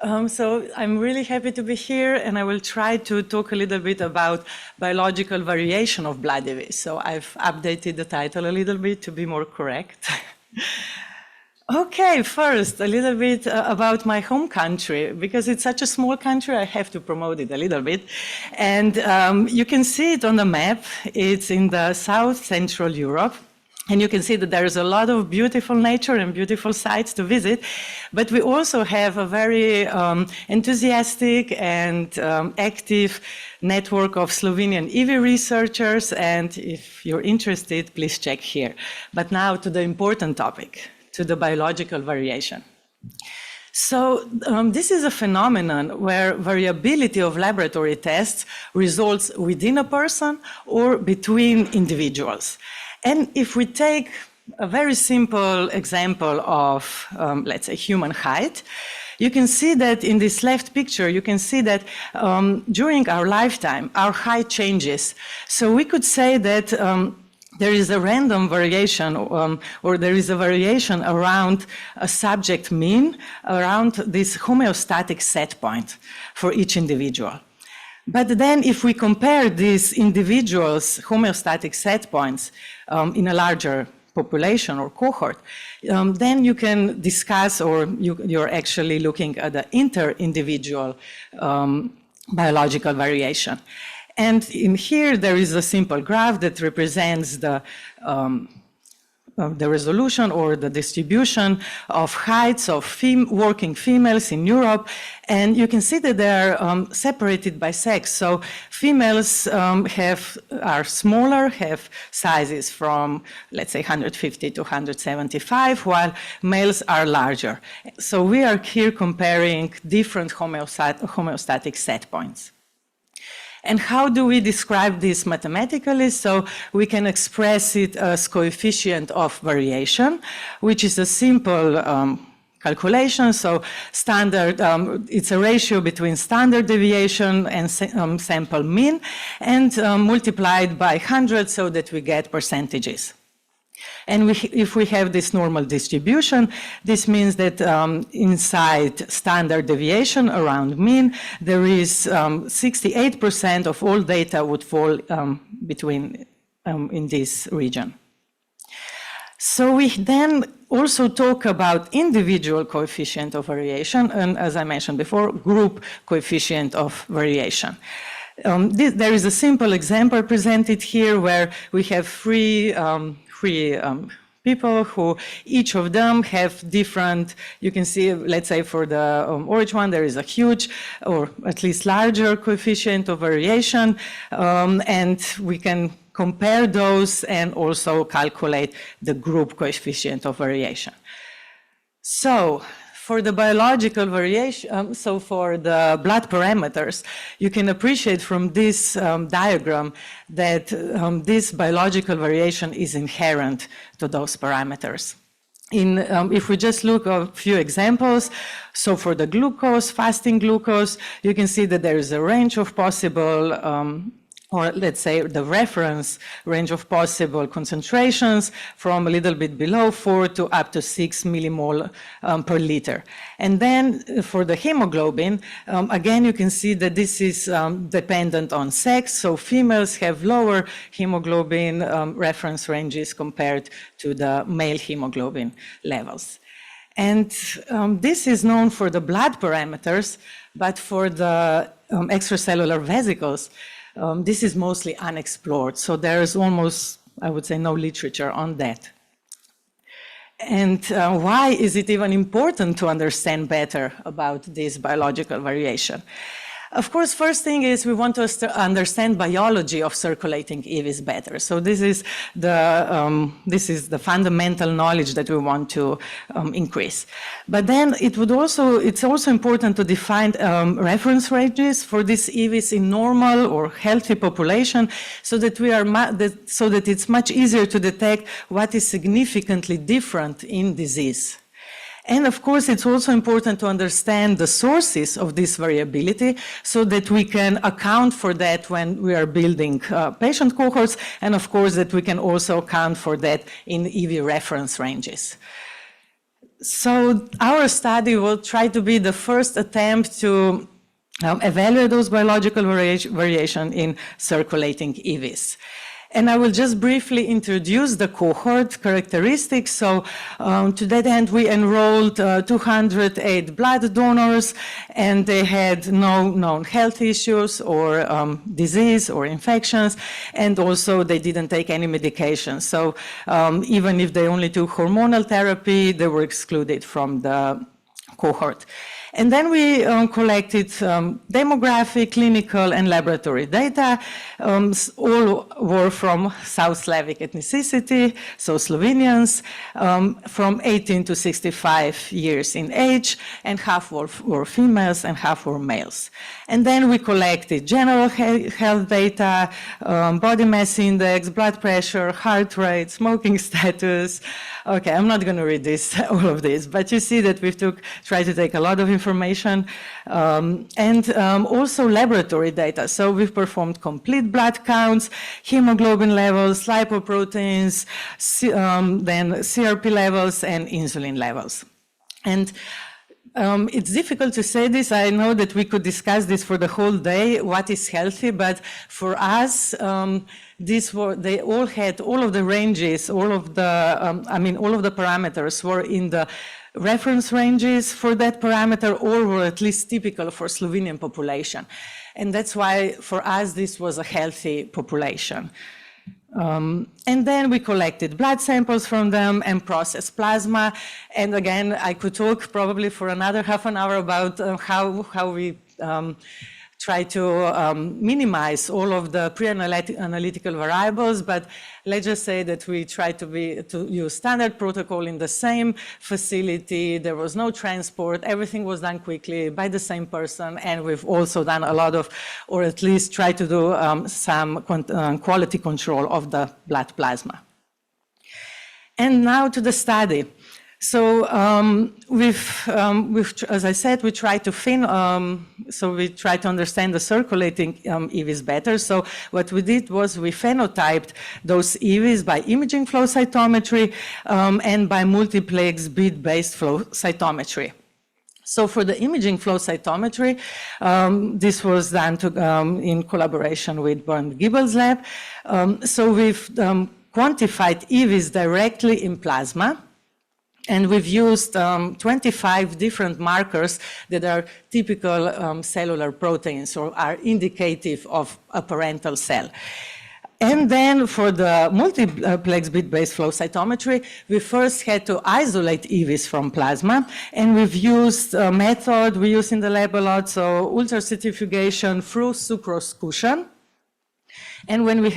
So I'm really happy to be here, and I will try to talk a little bit about biological variation of blood EVs. So I've updated the title a little bit to be more correct. Okay, first, a little bit about my home country. Because it's such a small country, I have to promote it a little bit. And you can see it on the map. It's in the South Central Europe. And you can see that there is a lot of beautiful nature and beautiful sites to visit. But we also have a very enthusiastic and active network of Slovenian EV researchers. And if you're interested, please check here. But now to the important topic, to the biological variation. So this is a phenomenon where variability of laboratory tests results within a person or between individuals. And if we take a very simple example of, let's say, human height, you can see that in this left picture, you can see that during our lifetime, our height changes. So we could say that there is a random variation or there is a variation around a subject mean, around this homeostatic set point for each individual. But then if we compare these individuals' homeostatic set points in a larger population or cohort, then you can discuss, or you're actually looking at the inter-individual biological variation. And in here, there is a simple graph that represents the resolution or the distribution of heights of working females in Europe. And you can see that they are separated by sex. So females are smaller, have sizes from, let's say, 150 to 175, while males are larger. So we are here comparing different homeostatic set points. And how do we describe this mathematically? So we can express it as coefficient of variation, which is a simple calculation. So standard, it's a ratio between standard deviation and sample mean, and multiplied by 100 so that we get percentages. And if we have this normal distribution, this means that inside standard deviation around mean, there is 68% of all data would fall in this region. So we then also talk about individual coefficient of variation, and as I mentioned before, group coefficient of variation. There is a simple example presented here where we have three people who each of them have different, you can see, let's say for the orange one, there is a huge or at least larger coefficient of variation, and we can compare those and also calculate the group coefficient of variation. So for the biological variation, so for the blood parameters, you can appreciate from this diagram that this biological variation is inherent to those parameters. If we just look at a few examples, so for the glucose, fasting glucose, you can see that there is a range of possible or let's say the reference range of possible concentrations from a little bit below 4 to up to 6 millimole per liter. And then for the hemoglobin, again, you can see that this is dependent on sex. So females have lower hemoglobin reference ranges compared to the male hemoglobin levels. And this is known for the blood parameters, but for the extracellular vesicles, this is mostly unexplored, so there is almost, I would say, no literature on that. And why is it even important to understand better about this biological variation? Of course, first thing is we want to understand biology of circulating EVs better. So this is the fundamental knowledge that we want to increase. But then it's also important to define reference ranges for these EVs in normal or healthy population, so that it's much easier to detect what is significantly different in disease. And of course, it's also important to understand the sources of this variability so that we can account for that when we are building patient cohorts, and of course that we can also account for that in EV reference ranges. So our study will try to be the first attempt to evaluate those biological variation in circulating EVs. And I will just briefly introduce the cohort characteristics. So to that end, we enrolled 208 blood donors, and they had no known health issues or disease or infections, and also they didn't take any medication. So even if they only took hormonal therapy, they were excluded from the cohort. And then we collected demographic, clinical, and laboratory data. All were from South Slavic ethnicity, so Slovenians, from 18 to 65 years in age, and half were females and half were males. And then we collected general health data, body mass index, blood pressure, heart rate, smoking status. Okay, I'm not going to read all of this, but you see that we've tried to take a lot of information, and also laboratory data. So we've performed complete blood counts, hemoglobin levels, lipoproteins, then CRP levels, and insulin levels. And it's difficult to say this. I know that we could discuss this for the whole day, what is healthy, but for us, they all had all of the ranges, all of the parameters were in the reference ranges for that parameter, or were at least typical for Slovenian population. And that's why for us this was a healthy population. And then we collected blood samples from them and processed plasma. And again, I could talk probably for another half an hour about how we try to minimize all of the pre-analytical variables, but let's just say that we try to use standard protocol in the same facility. There was no transport. Everything was done quickly by the same person, and we've also done a lot of, or at least try to do some quality control of the blood plasma. And now to the study. So as I said, we try to understand the circulating EVs better. So what we did was we phenotyped those EVs by imaging flow cytometry and by multiplex bead-based flow cytometry. So for the imaging flow cytometry, this was done in collaboration with Bernd Giebel's lab. So we've quantified EVs directly in plasma. And we've used 25 different markers that are typical cellular proteins or are indicative of a parental cell. And then for the multiplex bead-based flow cytometry, we first had to isolate EVs from plasma, and we've used a method we use in the lab a lot, so ultracentrifugation through sucrose cushion. And with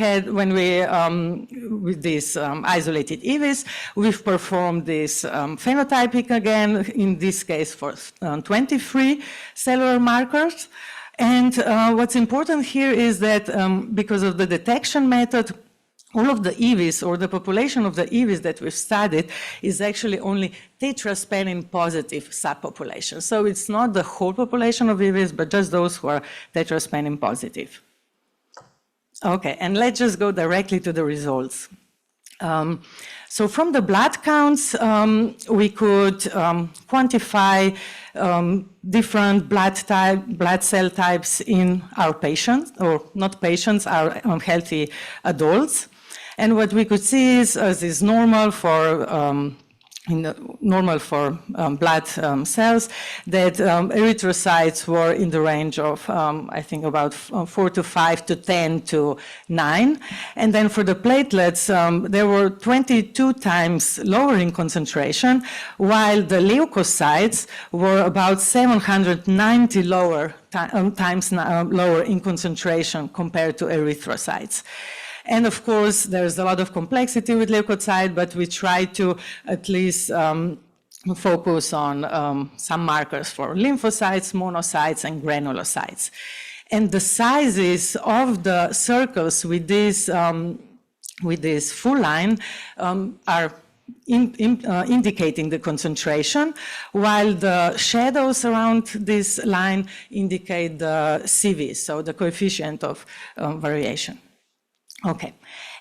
these isolated EVs, we've performed this phenotyping again, in this case for 23 cellular markers. And what's important here is that because of the detection method, all of the EVs, or the population of the EVs that we've studied, is actually only tetraspanin positive subpopulation. So it's not the whole population of EVs, but just those who are tetraspanin positive. Okay, and let's just go directly to the results. So from the blood counts, we could quantify different blood cell types in our patients, or not patients, our healthy adults. And what we could see is normal for blood cells, that erythrocytes were in the range of, I think, about 4 to 5 to 10 to 9. And then for the platelets, they were 22 times lower in concentration, while the leukocytes were about 790 times lower in concentration compared to erythrocytes. And of course, there's a lot of complexity with leukocyte, but we try to at least focus on some markers for lymphocytes, monocytes, and granulocytes. And the sizes of the circles with this full line are indicating the concentration, while the shadows around this line indicate the CV, so the coefficient of variation. Okay,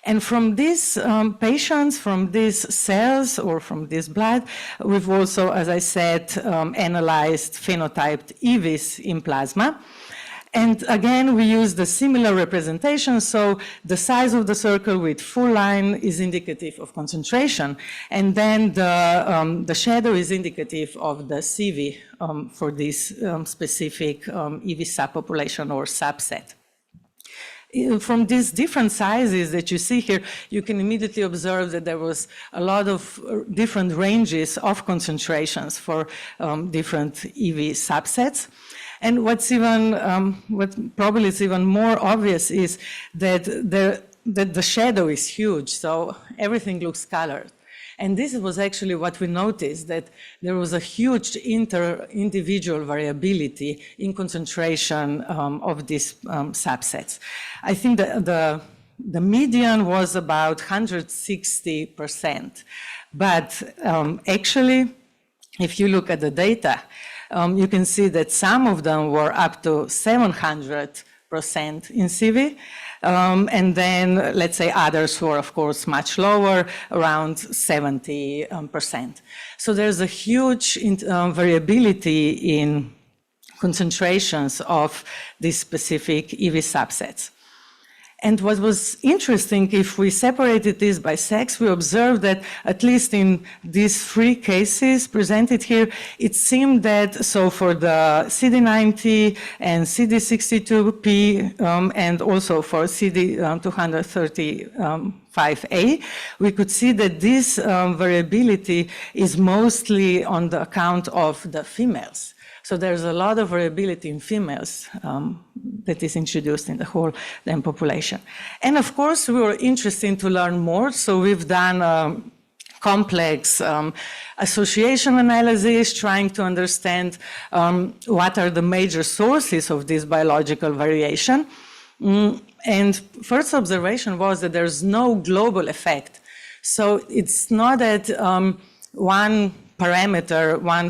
And from these patients, from these cells or from this blood, we've also, as I said, analyzed phenotyped EVs in plasma. And again, we use the similar representation, so the size of the circle with full line is indicative of concentration, and then the shadow is indicative of the CV for this specific EV subpopulation or subset. From these different sizes that you see here, you can immediately observe that there was a lot of different ranges of concentrations for different EV subsets. And what probably is even more obvious is that the shadow is huge, so everything looks colored. And this was actually what we noticed, that there was a huge individual variability in concentration of these subsets. I think that the median was about 160%. But actually, if you look at the data, you can see that some of them were up to 700% in CV, and then let's say others were, of course, much lower, around 70%. So there's a huge variability in concentrations of these specific EV subsets. And what was interesting, if we separated this by sex, we observed that at least in these three cases presented here, it seemed that, so for the CD90 and CD62P and also for CD235A, we could see that this variability is mostly on the account of the females. So there's a lot of variability in females that is introduced in the whole population. And of course, we were interested to learn more, so we've done complex association analysis, trying to understand what are the major sources of this biological variation. And first observation was that there's no global effect. So it's not that one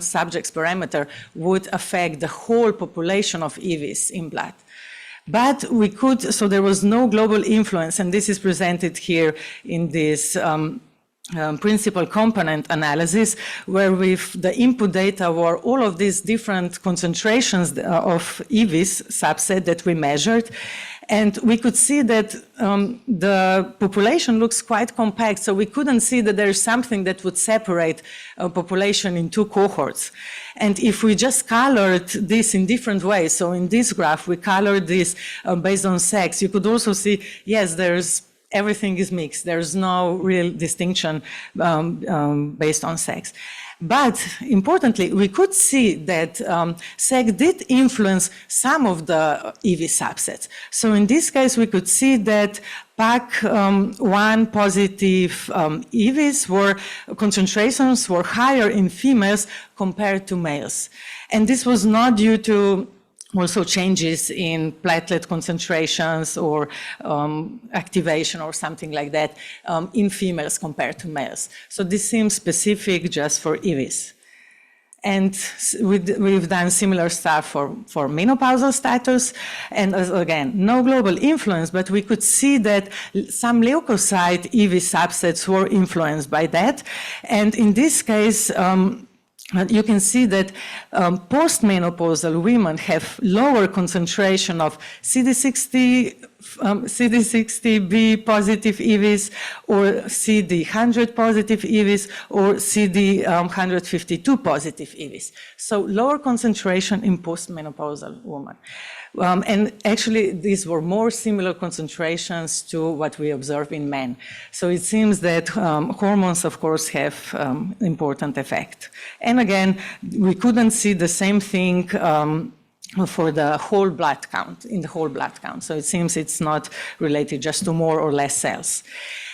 subject's parameter would affect the whole population of EVs in blood. But we could, so there was no global influence, and this is presented here in this principal component analysis, where with the input data were all of these different concentrations of EVs subset that we measured. And we could see that the population looks quite compact, so we couldn't see that there is something that would separate a population in two cohorts. And if we just colored this in different ways, so in this graph we colored this based on sex, you could also see, yes, everything is mixed. There's no real distinction based on sex. But importantly, we could see that sex did influence some of the EV subsets. So in this case, we could see that PAC1 positive EVs concentrations were higher in females compared to males. And this was not due to also changes in platelet concentrations or activation or something like that in females compared to males. So this seems specific just for EVs. And we've done similar stuff for menopausal status, and again, no global influence, but we could see that some leukocyte EV subsets were influenced by that. And in this case, you can see that postmenopausal women have lower concentration of CD60B positive EVs or CD100 positive EVs or CD152 positive EVs. So lower concentration in postmenopausal women. And actually, these were more similar concentrations to what we observe in men. So it seems that hormones, of course, have important effect. And again, we couldn't see the same thing for the whole blood count, in the whole blood count. So it seems it's not related just to more or less cells.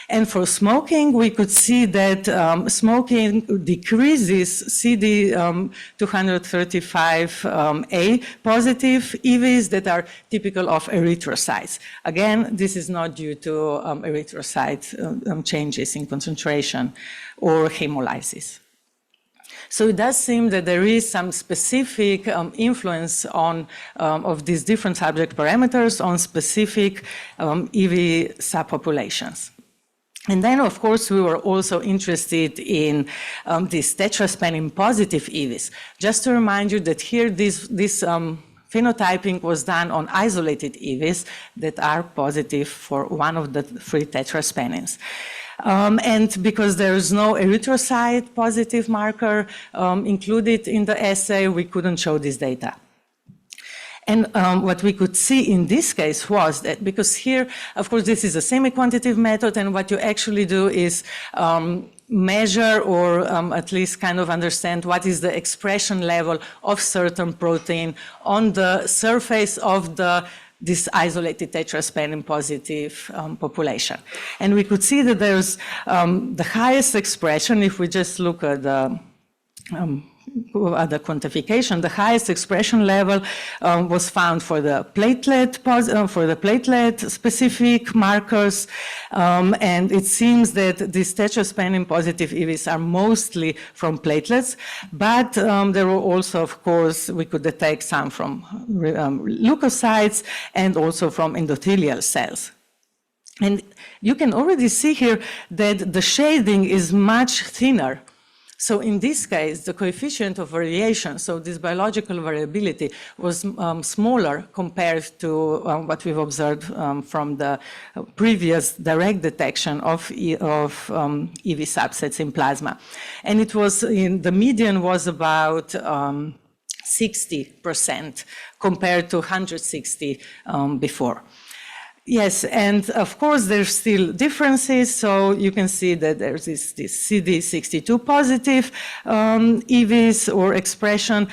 And for smoking, we could see that smoking decreases CD235A positive EVs that are typical of erythrocytes. Again, this is not due to erythrocyte changes in concentration or hemolysis. So it does seem that there is some specific influence of these different subject parameters on specific EV subpopulations. And then, of course, we were also interested in these tetraspanin positive EVs. Just to remind you that here this phenotyping was done on isolated EVs that are positive for one of the 3 tetraspanins. And because there is no erythrocyte positive marker included in the assay, we couldn't show this data. And what we could see in this case was that, because here, of course, this is a semi-quantitative method, and what you actually do is measure or at least kind of understand what is the expression level of certain protein on the surface of this isolated tetraspanin positive population. And we could see that there's the highest expression, if we just look at the quantification, the highest expression level was found for the platelet specific markers, and it seems that these tetraspanin positive EVs are mostly from platelets, but there were also, of course, we could detect some from leukocytes and also from endothelial cells. And you can already see here that the shading is much thinner. So in this case, the coefficient of variation, so this biological variability, was smaller compared to what we've observed from the previous direct detection of EV subsets in plasma. And it was, the median was about 60% compared to 160 before. Yes, and of course there's still differences, so you can see that there's this CD62 positive EVs or expression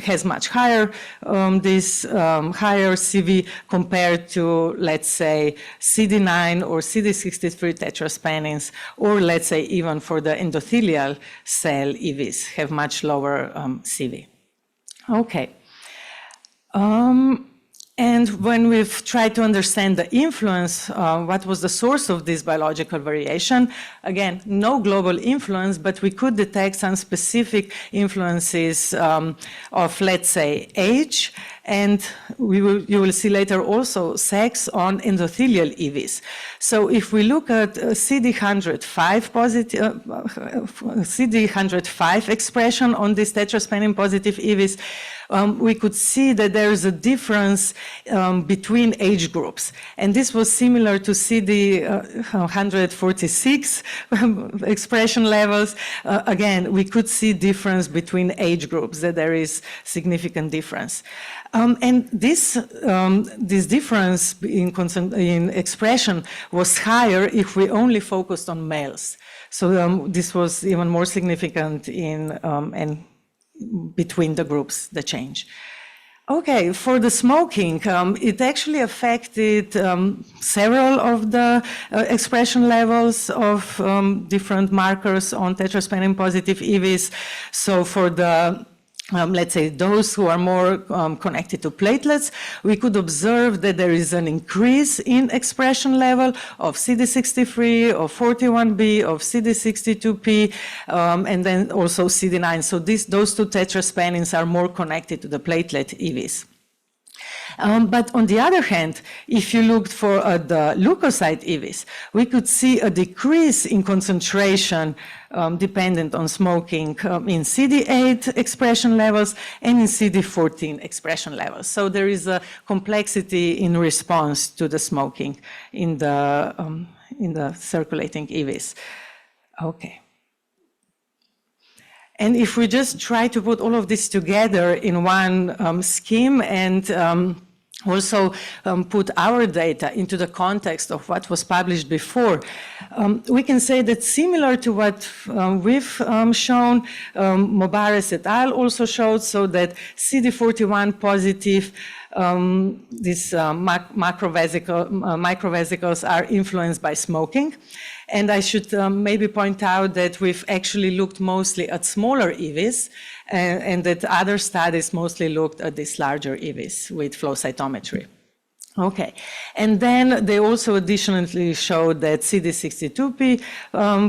has much higher higher CV compared to, let's say, CD9 or CD63 tetraspanins, or let's say even for the endothelial cell EVs have much lower CV. Okay. And when we've tried to understand the influence, what was the source of this biological variation, again, no global influence, but we could detect some specific influences of, let's say, age, and you will see later also sex on endothelial EVs. So if we look at CD105 positive, CD105 expression on these tetraspanin positive EVs, we could see that there is a difference between age groups. And this was similar to CD146 expression levels. Again, we could see difference between age groups, that there is significant difference. And this difference in expression was higher if we only focused on males. So this was even more significant in between the groups, the change. Okay, for the smoking, it actually affected several of the expression levels of different markers on tetraspanin positive EVs. So for the let's say those who are more connected to platelets, we could observe that there is an increase in expression level of CD63, of 41B, of CD62P, and then also CD9. So those 2 tetraspanins are more connected to the platelet EVs. But on the other hand, if you looked for the leukocyte EVs, we could see a decrease in concentration dependent on smoking in CD8 expression levels and in CD14 expression levels. So there is a complexity in response to the smoking in the circulating EVs. Okay. And if we just try to put all of this together in one scheme and also put our data into the context of what was published before, we can say that similar to what we've shown, Mobares et al. Also showed, so that CD41 positive, these microvesicles are influenced by smoking. And I should maybe point out that we've actually looked mostly at smaller EVs, and that other studies mostly looked at these larger EVs with flow cytometry. Okay, and then they also additionally showed that CD62P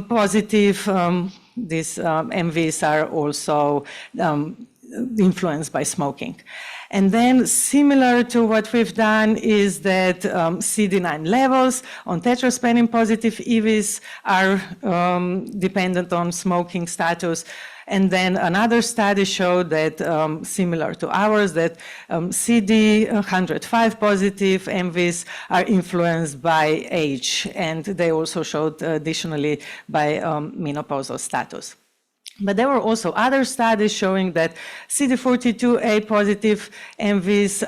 positive, these MVs are also influenced by smoking. And then similar to what we've done is that CD9 levels on tetraspanin positive EVs are dependent on smoking status. And then another study showed that, similar to ours, that CD105 positive MVs are influenced by age, and they also showed additionally by menopausal status. But there were also other studies showing that CD42A positive MVs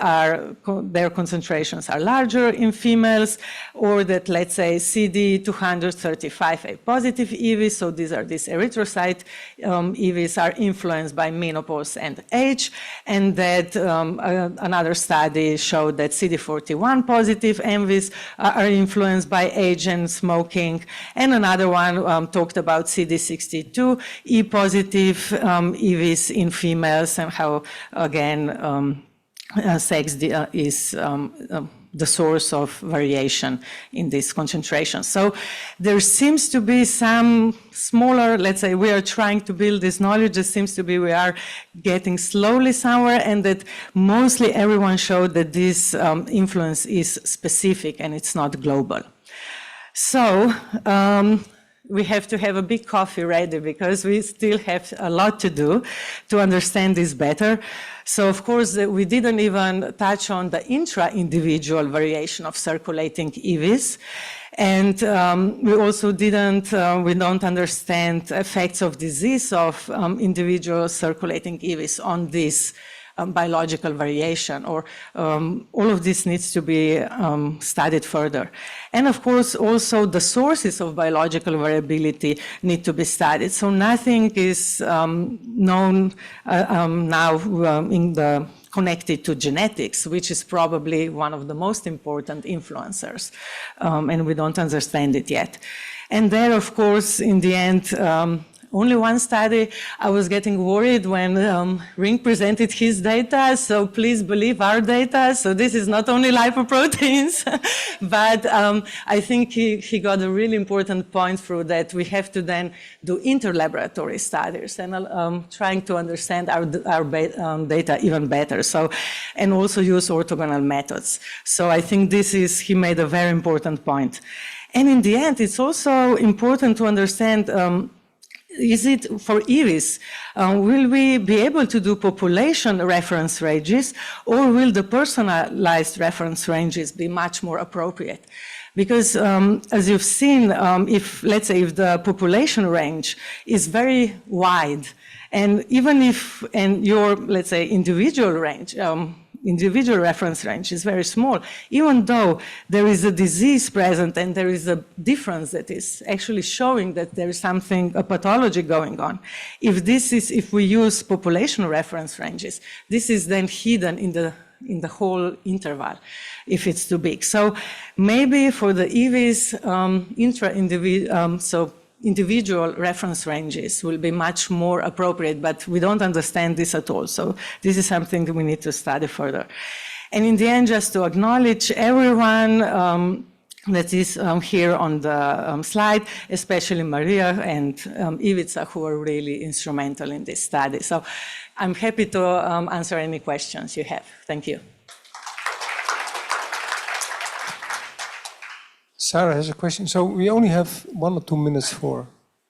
their concentrations are larger in females, or that, let's say, CD235A positive EVs, so these erythrocyte EVs, are influenced by menopause and age, and that another study showed that CD41 positive MVs are influenced by age and smoking, and another one talked about CD62E positive EVs in females, and how, again, sex is the source of variation in this concentration. So there seems to be some smaller, let's say, we are trying to build this knowledge. It seems to be we are getting slowly somewhere, and that mostly everyone showed that this influence is specific and it's not global. So we have to have a big coffee ready, because we still have a lot to do to understand this better. So of course, we didn't even touch on the intra-individual variation of circulating EVs. And we also we don't understand effects of disease of individual circulating EVs on this biological variation, or all of this needs to be studied further. And of course, also the sources of biological variability need to be studied. So nothing is known now connected to genetics, which is probably one of the most important influencers, and we don't understand it yet. And there, of course, in the end, only one study. I was getting worried when Ring presented his data, so please believe our data. So this is not only lipoproteins, but I think he got a really important point through that we have to then do inter-laboratory studies and trying to understand our data even better. So, and also use orthogonal methods. So I think he made a very important point. And in the end, it's also important to understand, is it for EVs, will we be able to do population reference ranges, or will the personalized reference ranges be much more appropriate? Because as you've seen, if the population range is very wide, and even if your, let's say, individual reference range is very small, even though there is a disease present and there is a difference that is actually showing that there is a pathology going on. If we use population reference ranges, this is then hidden in the whole interval, if it's too big. So maybe for the EVs, individual reference ranges will be much more appropriate, but we don't understand this at all. So this is something that we need to study further. And in the end, just to acknowledge everyone that is here on the slide, especially Maria and Ivica, who are really instrumental in this study. So I'm happy to answer any questions you have. Thank you. Sarah has a question. So we only have 1 or 2 minutes for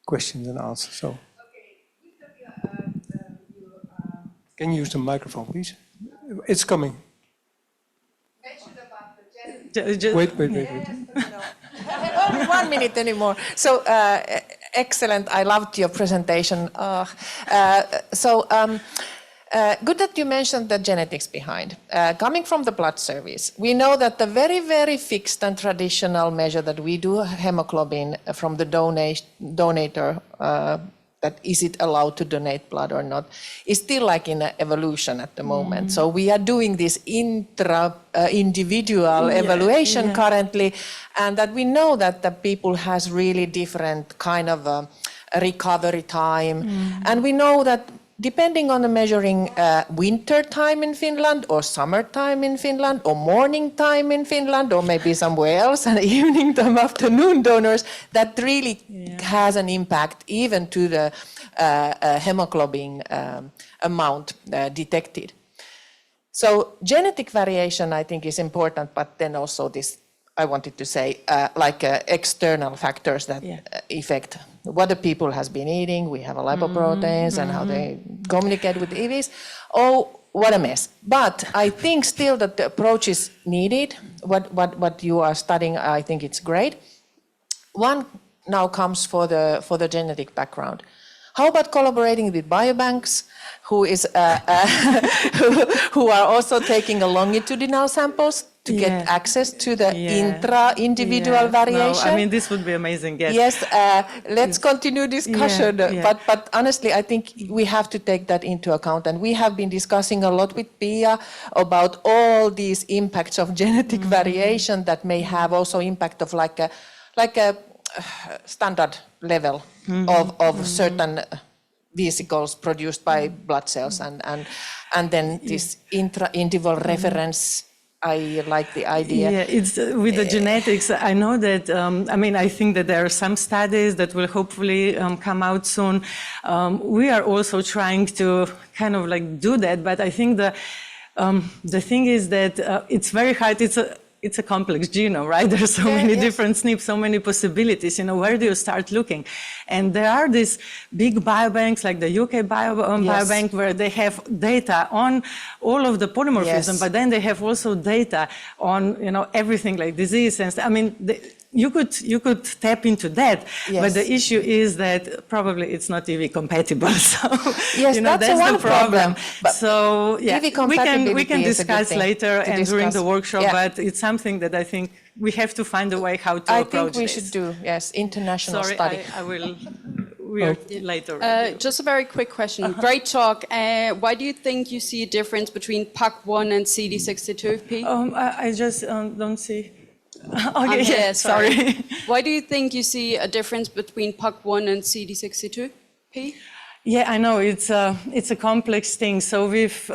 questions and answers. So, can you use the microphone, please? It's coming. Wait. Only 1 minute anymore. So excellent. I loved your presentation. Good that you mentioned the genetics behind. Coming from the blood service, we know that the very, very fixed and traditional measure that we do hemoglobin from the donator, that is it allowed to donate blood or not, is still like in evolution at the moment. So we are doing this individual evaluation currently, and that we know that the people has really different kind of recovery time. And we know that depending on the measuring winter time in Finland, or summer time in Finland, or morning time in Finland, or maybe somewhere else, and evening time, afternoon donors, that really has an impact even to the hemoglobin amount detected. So genetic variation, I think, is important, but then also this, I wanted to say, external factors that affect what the people has been eating. We have a lipoproteins and how they communicate with EVs. Oh, what a mess. But I think still that the approach is needed. What you are studying, I think it's great. One now comes for the genetic background. How about collaborating with biobanks, who are also taking a longitudinal samples to get access to the intra-individual variation? No, I mean, this would be amazing. Yes, let's continue discussion. But honestly, I think we have to take that into account. And we have been discussing a lot with Pia about all these impacts of genetic variation that may have also impact of like a standard level of certain vesicles produced by blood cells, and then this intra-individual reference. I like the idea. Yeah, it's with the genetics. I know that. I mean, I think that there are some studies that will hopefully come out soon. We are also trying to kind of like do that, but I think the thing is that it's very hard. It's a complex genome, right? There's so many different SNPs, so many possibilities. You know, where do you start looking? And there are these big biobanks, like the UK biobank, where they have data on all of the polymorphism, but then they have also data on, you know, everything like disease and I mean, you could tap into that, but the issue is that probably it's not EV compatible. So yes, you know, that's one the problem. So yeah, we can discuss later and during the workshop, but it's something that I think we have to find a way how to approach this. I think we should do international study. I will. We are later. Just a very quick question. Great talk. Why do you think you see a difference between PAC1 and CD62P? I just don't see. Okay, yeah, sorry. Why do you think you see a difference between PAC1 and CD62P? Yeah, I know it's a complex thing. So we've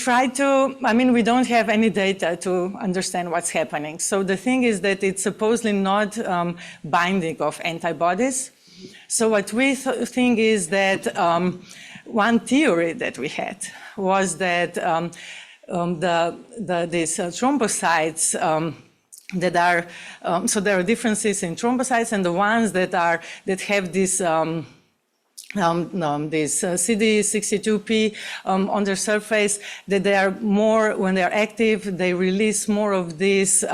tried to. I mean, we don't have any data to understand what's happening. So the thing is that it's supposedly not binding of antibodies. So what we think is that one theory that we had was that these thrombocytes that are so there are differences in thrombocytes, and the ones that have this CD62P on their surface, that they are more, when they are active, they release more of these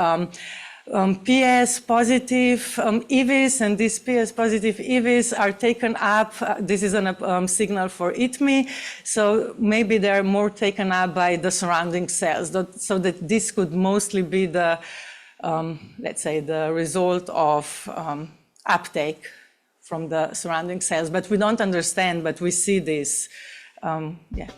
PS positive EVs, and these PS positive EVs are taken up. This is a signal for eat me, so maybe they are more taken up by the surrounding cells. So that this could mostly be the, let's say, the result of uptake from the surrounding cells. But we don't understand, but we see this, yeah.